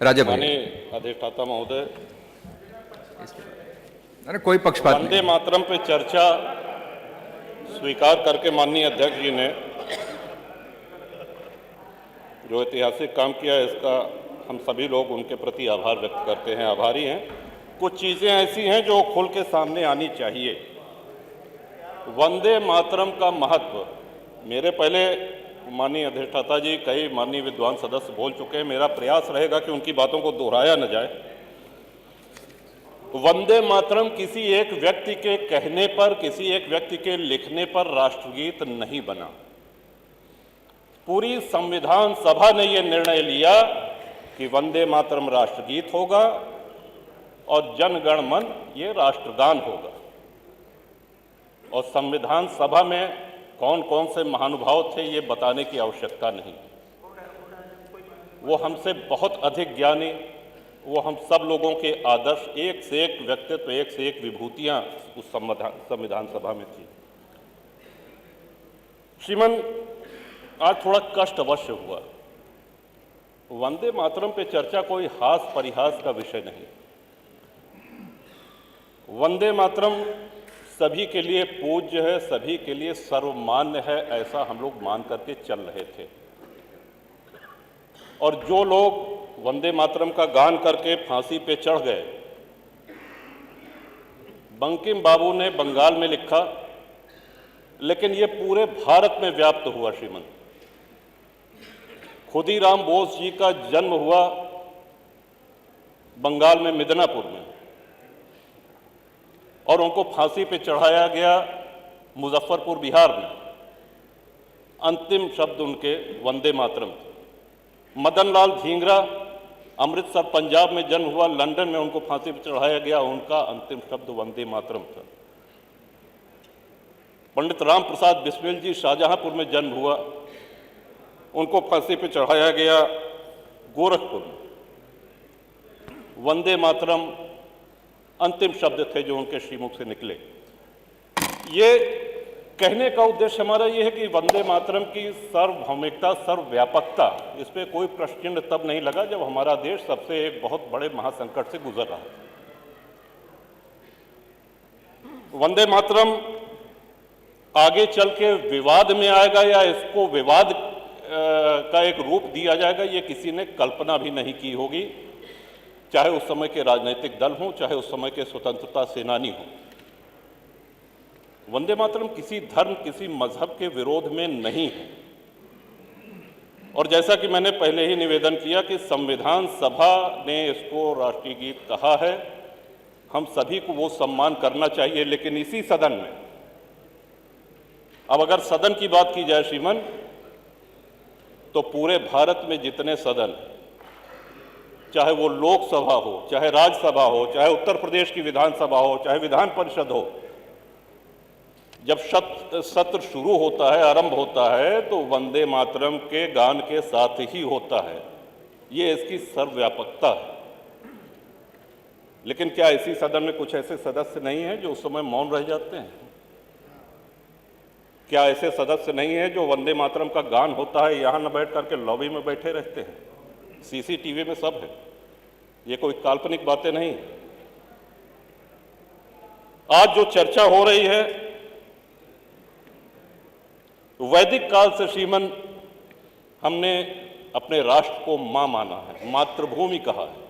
राजा भैया। माननीय अधिष्ठाता महोदय, अरे कोई पक्षपात वंदे नहीं। मातरम पे चर्चा स्वीकार करके माननीय अध्यक्ष जी ने जो ऐतिहासिक काम किया है, इसका हम सभी लोग उनके प्रति आभार व्यक्त करते हैं, आभारी हैं। कुछ चीज़ें ऐसी हैं जो खुल के सामने आनी चाहिए। वंदे मातरम का महत्व, मेरे पहले माननीय अधिष्ठाता जी, कई माननीय विद्वान सदस्य बोल चुके हैं। मेरा प्रयास रहेगा कि उनकी बातों को दोहराया न जाए। वंदे मातरम किसी एक व्यक्ति के कहने पर, किसी एक व्यक्ति के लिखने पर राष्ट्रगीत नहीं बना। पूरी संविधान सभा ने यह निर्णय लिया कि वंदे मातरम राष्ट्रगीत होगा और जन गण मन ये राष्ट्रगान होगा। और संविधान सभा में कौन कौन से महानुभाव थे ये बताने की आवश्यकता नहीं। वो हमसे बहुत अधिक ज्ञानी, वो हम सब लोगों के आदर्श, एक से एक व्यक्तित्व, एक से एक विभूतियां उस संविधान सभा में थी। श्रीमान, आज थोड़ा कष्ट अवश्य हुआ। वंदे मातरम पे चर्चा कोई हास परिहास का विषय नहीं। वंदे मातरम सभी के लिए पूज्य है, सभी के लिए सर्वमान्य है, ऐसा हम लोग मान करके चल रहे थे। और जो लोग वंदे मातरम का गान करके फांसी पे चढ़ गए, बंकिम बाबू ने बंगाल में लिखा, लेकिन ये पूरे भारत में व्याप्त हुआ। श्रीमंत खुदीराम बोस जी का जन्म हुआ बंगाल में मिदनापुर में, और उनको फांसी पे चढ़ाया गया मुजफ्फरपुर बिहार में। अंतिम शब्द उनके वंदे मातरम थे। मदन लाल धींगरा अमृतसर पंजाब में जन्म हुआ, लंदन में उनको फांसी पे चढ़ाया गया, उनका अंतिम शब्द वंदे मातरम था। पंडित राम प्रसाद बिस्मिल जी शाहजहांपुर में जन्म हुआ, उनको फांसी पे चढ़ाया गया गोरखपुर में। वंदे मातरम अंतिम शब्द थे जो उनके श्रीमुख से निकले। ये कहने का उद्देश्य हमारा ये है कि वंदे मातरम की सार्वभौमिकता, सर्वव्यापकता, इस पर कोई प्रश्न चिन्ह तब नहीं लगा जब हमारा देश सबसे एक बहुत बड़े महासंकट से गुजर रहा है। वंदे मातरम आगे चल के विवाद में आएगा या इसको विवाद का एक रूप दिया जाएगा, ये किसी ने कल्पना भी नहीं की होगी, चाहे उस समय के राजनीतिक दल हों, चाहे उस समय के स्वतंत्रता सेनानी हों। वंदे मातरम किसी धर्म, किसी मजहब के विरोध में नहीं है। और जैसा कि मैंने पहले ही निवेदन किया कि संविधान सभा ने इसको राष्ट्रीय गीत कहा है, हम सभी को वो सम्मान करना चाहिए। लेकिन इसी सदन में, अब अगर सदन की बात की जाए श्रीमन, तो पूरे भारत में जितने सदन, चाहे वो लोकसभा हो, चाहे राज्यसभा हो, चाहे उत्तर प्रदेश की विधानसभा हो, चाहे विधान परिषद हो, जब सत्र शुरू होता है, आरंभ होता है, तो वंदे मातरम के गान के साथ ही होता है। ये इसकी सर्वव्यापकता है। लेकिन क्या इसी सदन में कुछ ऐसे सदस्य नहीं हैं जो उस समय मौन रह जाते हैं? क्या ऐसे सदस्य नहीं हैं जो वंदे मातरम का गान होता है यहां न बैठ करके लॉबी में बैठे रहते हैं? सीसीटीवी में सब है, ये कोई काल्पनिक बातें नहीं। आज जो चर्चा हो रही है, वैदिक काल से श्रीमन हमने अपने राष्ट्र को मां माना है, मातृभूमि कहा है।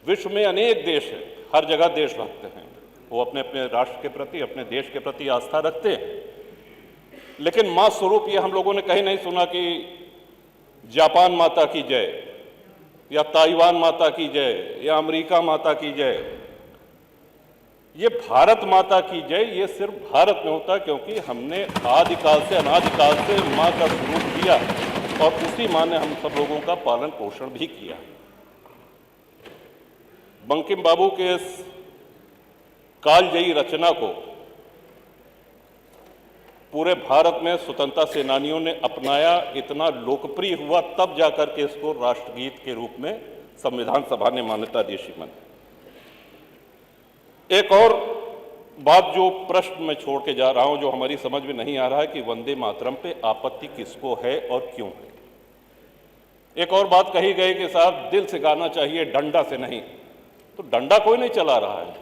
विश्व में अनेक देश हैं, हर जगह देशभक्त हैं, वो अपने अपने राष्ट्र के प्रति, अपने देश के प्रति आस्था रखते हैं। लेकिन मां स्वरूप ये हम लोगों ने कहीं नहीं सुना कि जापान माता की जय, या ताइवान माता की जय, या अमेरिका माता की जय। ये भारत माता की जय, ये सिर्फ भारत में होता है, क्योंकि हमने आदिकाल से, अनादिकाल से मां का स्वरूप दिया और उसी मां ने हम सब लोगों का पालन पोषण भी किया। बंकिम बाबू के इस कालजयी रचना को पूरे भारत में स्वतंत्रता सेनानियों ने अपनाया, इतना लोकप्रिय हुआ, तब जाकर के इसको राष्ट्रगीत के रूप में संविधान सभा ने मान्यता दी। श्रीमन, एक और बात जो प्रश्न में छोड़ के जा रहा हूं, जो हमारी समझ में नहीं आ रहा है कि वंदे मातरम पे आपत्ति किसको है और क्यों है। एक और बात कही गई कि साहब दिल से गाना चाहिए, डंडा से नहीं। तो डंडा कोई नहीं चला रहा है,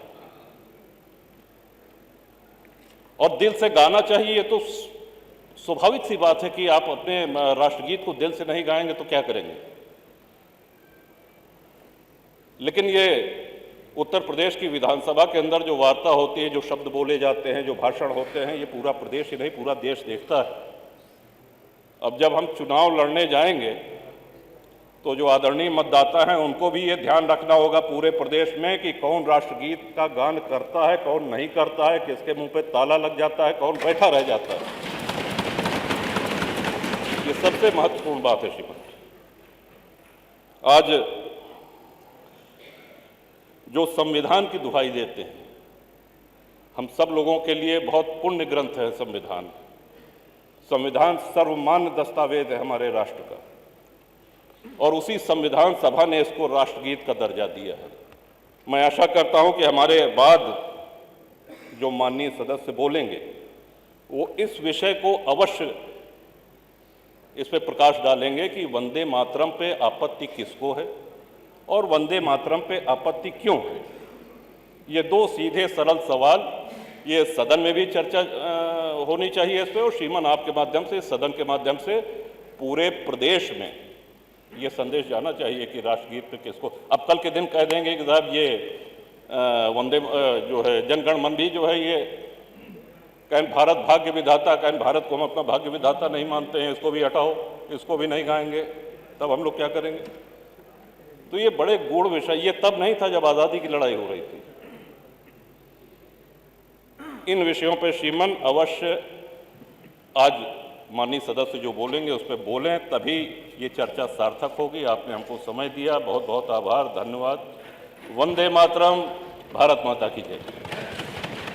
और दिल से गाना चाहिए तो स्वाभाविक सी बात है कि आप अपने राष्ट्रगीत को दिल से नहीं गाएंगे तो क्या करेंगे। लेकिन ये उत्तर प्रदेश की विधानसभा के अंदर जो वार्ता होती है, जो शब्द बोले जाते हैं, जो भाषण होते हैं, ये पूरा प्रदेश ही नहीं पूरा देश देखता है। अब जब हम चुनाव लड़ने जाएंगे तो जो आदरणीय मतदाता हैं उनको भी ये ध्यान रखना होगा पूरे प्रदेश में कि कौन राष्ट्रगीत का गान करता है, कौन नहीं करता है, किसके मुंह पे ताला लग जाता है, कौन बैठा रह जाता है। ये सबसे महत्वपूर्ण बात है श्रीमान। आज जो संविधान की दुहाई देते हैं, हम सब लोगों के लिए बहुत पुण्य ग्रंथ है संविधान। संविधान सर्वमान्य दस्तावेज है हमारे राष्ट्र का, और उसी संविधान सभा ने इसको राष्ट्रगीत का दर्जा दिया है। मैं आशा करता हूं कि हमारे बाद जो माननीय सदस्य बोलेंगे वो इस विषय को अवश्य इस पे प्रकाश डालेंगे कि वंदे मातरम पे आपत्ति किसको है और वंदे मातरम पे आपत्ति क्यों है। ये दो सीधे सरल सवाल, ये सदन में भी चर्चा होनी चाहिए इस पे, और श्रीमान आपके माध्यम से, सदन के माध्यम से पूरे प्रदेश में ये संदेश जाना चाहिए कि राष्ट्रगीत पे किसको। अब कल के दिन कह देंगे कि साहब ये वंदे जो है जनगण मन भी जो है ये कहीं भारत भाग्य विधाता, कहीं भारत को हम अपना भाग्य विधाता नहीं मानते हैं, इसको भी हटाओ, इसको भी नहीं गाएंगे, तब हम लोग क्या करेंगे। तो ये बड़े गूढ़ विषय, ये तब नहीं था जब आज़ादी की लड़ाई हो रही थी। इन विषयों पर श्रीमन अवश्य आज माननीय सदस्य जो बोलेंगे उस पर बोलें, तभी ये चर्चा सार्थक होगी। आपने हमको समय दिया, बहुत बहुत आभार, धन्यवाद। वंदे मातरम, भारत माता की जय।